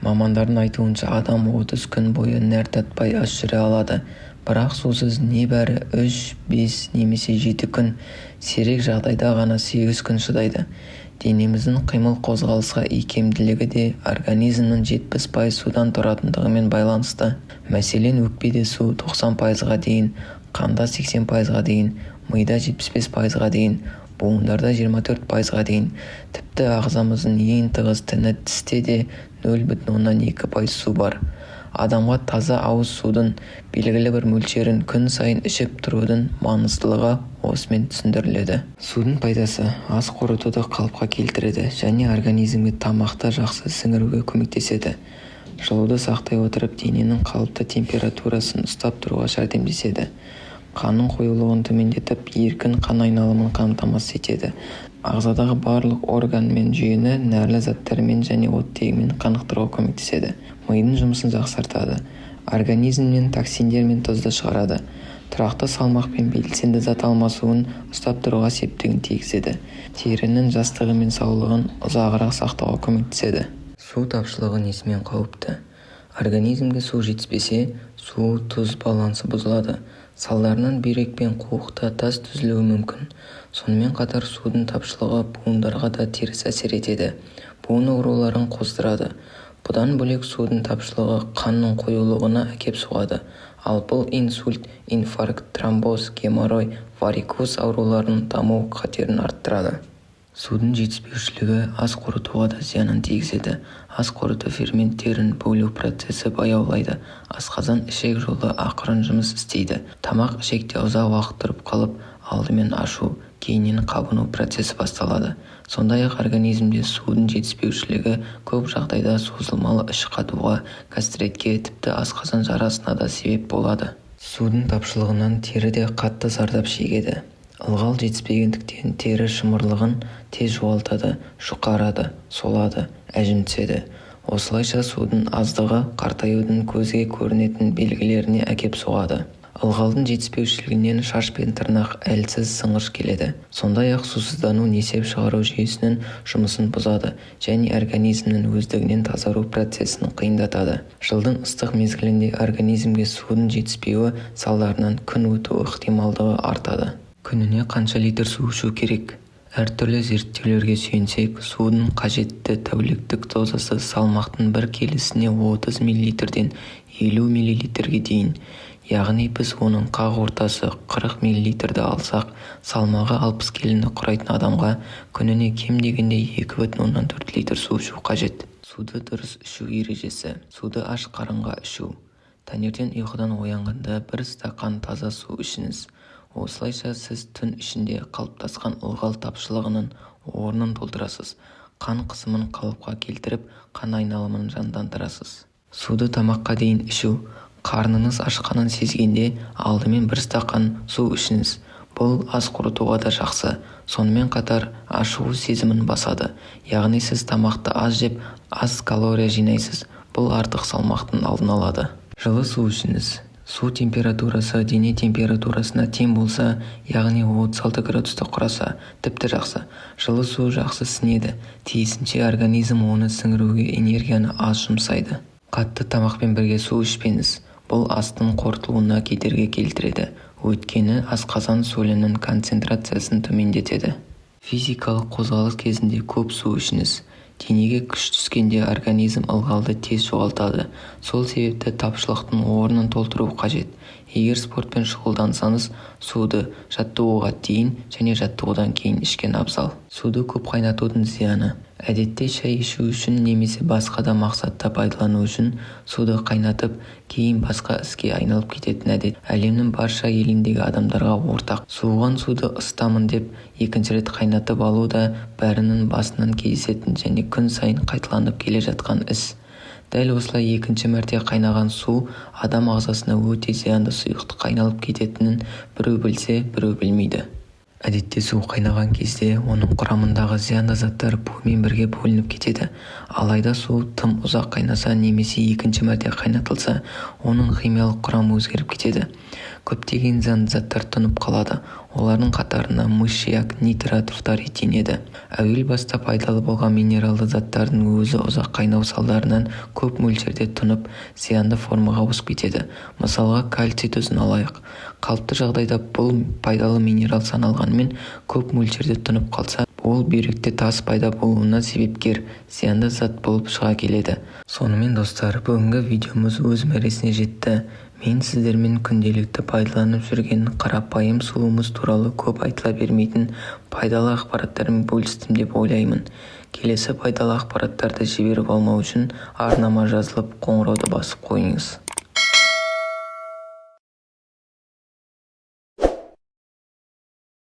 Мамандардың айтуынша адам 30 күн бойы нәр татпай аш жүре алады. Бірақ сусыз небәрі 3, 5 немесе 7 күн, сирек жағдайда ғана 8 күн шыдайды. Денеміздің қимыл-қозғалысқа икемділігі де организмнің 70% судан тұратындығымен байланысты. Мәселен, өкпеде су 90%-ға дейін, қанда 80%-ға дейін, мида 75%-ға дейін, буындарда 24%-ға дейін. Тіпті ағзамыздың ең тығыз тіні тісте де 0,2% су бар. Адамға таза ауыз судың белгілі бір мөлшерін күн сайын ішіп тұрудың маңыздылығы осымен түсіндіріледі. Судың пайдасы: ас қорытуды қалыпқа келтіреді және организмге тамақты жақсы сіңіруге көмектеседі. Жылуды сақтай отырып дененің қалыпты температурасын ұстап тұруға жәрдемдеседі. Қанның қоюлығын төмендетіп, еркін қан айналымын қамтамасыз етеді. Ағзадағы барлық орган мен жүйені нәрлі заттармен және оттегімен қанықтыруға көмектеседі. Мидың жұмысын жақсартады. Организмнен токсиндер мен тұзды шығарады. Тұрақты салмақ пен белсенді зат алмасуын ұстап тұруға септігін тигізеді. Терінің жастығы мен саулығын ұзағырақ сақтауға көмектеседі. Су тапшылығы несімен қауіпті? Организмге су жетіспесе, су-тұз балансы бұзылады. Салдарынан бүйрек пен қуықта тас түзілуі мүмкін. Сонымен қатар судың тапшылығы буындарға да теріс әсер етеді. Буын ауруларын қоздырады. Бұдан бөлек судың тапшылығы қанның қоюлығына әкеп соғады. Ал бұл инсульт, инфаркт, тромбоз, геморрой, варикоз ауруларының даму қатерін арттырады. Судың жетіспеушілігі ас қорытуға да зиянын тигізеді. Ас қорыту ферменттерін бөлу процесі баяулайды. Асқазан ішек жолы ақырын жұмыс істейді. Тамақ ішекте ұзақ уақыт тұрып қалып, алдымен ашу, кейіннен қабыну процесі басталады. Сондай-ақ организмде судың жетіспеушілігі көп жағдайда созылмалы іш қатуға, гастритке, тіпті асқазан жарасына да себеп болады. Судың тапшылығынан тері де қатты зардап шегеді. Ылғал жетіспегендіктен тері шымырлығын тез жоғалтады, жұқарады, солады, әжім түседі. Осылайша судың аздығы қартаюдың көзге көрінетін белгілеріне әкеп соғады. Ылғалдың жетіспеушілігінен шаш пен тырнақ әлсіз сыңғыш келеді. Сондай-ақ сусыздану несеп шығару жүйесінің жұмысын бұзады және организмнің өздігінен тазару процесін қиындатады. Жылдың ыстық мезгілінде организмге судың жетіспеуі салдарынан күн өту ықтималдығы артады. Күніне қанша литр су ішу керек? Әртүрлі зерттеулерге сүйенсек, судың қажетті тәуліктік дозасы салмақтың 1 келісіне 30 мл-ден 50 мл-ге дейін. Яғни біз оның қақ ортасы 40 мл-ді алсақ, салмағы 60 келіні құрайтын адамға күніне кем дегенде 2,4 литр су ішу қажет. Суды дұрыс ішу ережесі: суды аш қарынға ішу. Таңертең ұйқыдан оянғанда 1 стақан таза су ішіңіз. Осылайша сіз түн ішінде қалыптасқан ылғал тапшылығының орнын толтырасыз. Қан қысымын қалыпқа келтіріп, қан айналымын жандандырасыз. Суды тамаққа дейін ішу. Қарныңыз ашқанын сезгенде алдымен 1 стақан су ішіңіз. Бұл ас қорытуға да жақсы. Сонымен қатар ашу сезімін басады. Яғни сіз тамақты аз жеп, аз калория жинайсыз. Бұл артық салмақтың алдын алады. Жылы су ішіңіз. Су температурасы дене температурасына тең болса, яғни 36 градусты құраса, тіпті жақсы. Жылы су жақсы сіңеді. Тиісінше организм оны сіңіруге энергияны аз жұмсайды. Қатты тамақпен бірге су ішпеңіз. Бұл астың қорытылуына кедергі келтіреді. Өйткені асқазан сөлінің концентрациясын төмендетеді. Физикалық қозғалыс кезінде көп су ішіңіз. Денеге күш түскенде организм ылғалды тез жоғалтады. Сол себепті тапшылықтың орнын толтыру қажет. Егер спортпен шұғылдансаңыз, суды жаттығуға дейін және жаттығудан кейін ішкен абзал. Суды көп қайнатудың зияны: әдетте шай ішу үшін немесе басқа да мақсатта пайдалану үшін суды қайнатып, кейін басқа іске айналып кететін әдет әлемнің барша еліндегі адамдарға ортақ. Суыған суды ысытамын деп екінші рет қайнатып алу да бәрінің басынан кездесетін және күн сайын қайталанып келе жатқан іс. Дәл осылай екінші мәрте қайнаған су адам ағзасына өте зиянды сұйықтық айналып кететінін біреу білсе, біреу білмейді. Әдетте су қайнаған кезде оның құрамындағы зиянды заттар бумен бірге бөлініп кетеді. Алайда су тым ұзақ қайнаса немесе екінші мәрте қайнатылса, оның химиялық құрамы өзгеріп кетеді. Көптеген зиянды заттар тұнып қалады. Олардың қатарына мышьяк, нитрат, фторид енеді. Әуел баста пайдалы болған минералды заттардың өзі ұзақ қайнау салдарынан көп мөлшерде тұнып, зиянды формаға ауысып кетеді. Мысалға, кальций тұзын алайық. Қалыпты жағдайда бұл пайдалы минерал саналғанымен, көп мөлшерде тұнып қалса, ол бүйректе тас пайда болуына себепкер, зиянды зат болып шыға келеді. Сонымен достар, бүгінгі видеомыз өз мәресіне жетті. Мен сіздермен күнделікті пайдаланып жүрген қарапайым суымыз туралы көп айтыла бермейтін пайдалы ақпараттармен бөлістім деп ойлаймын. Келесі пайдалы ақпараттарды жіберіп алмау үшін арнама жазылып қоңырауды басып қойыңыз.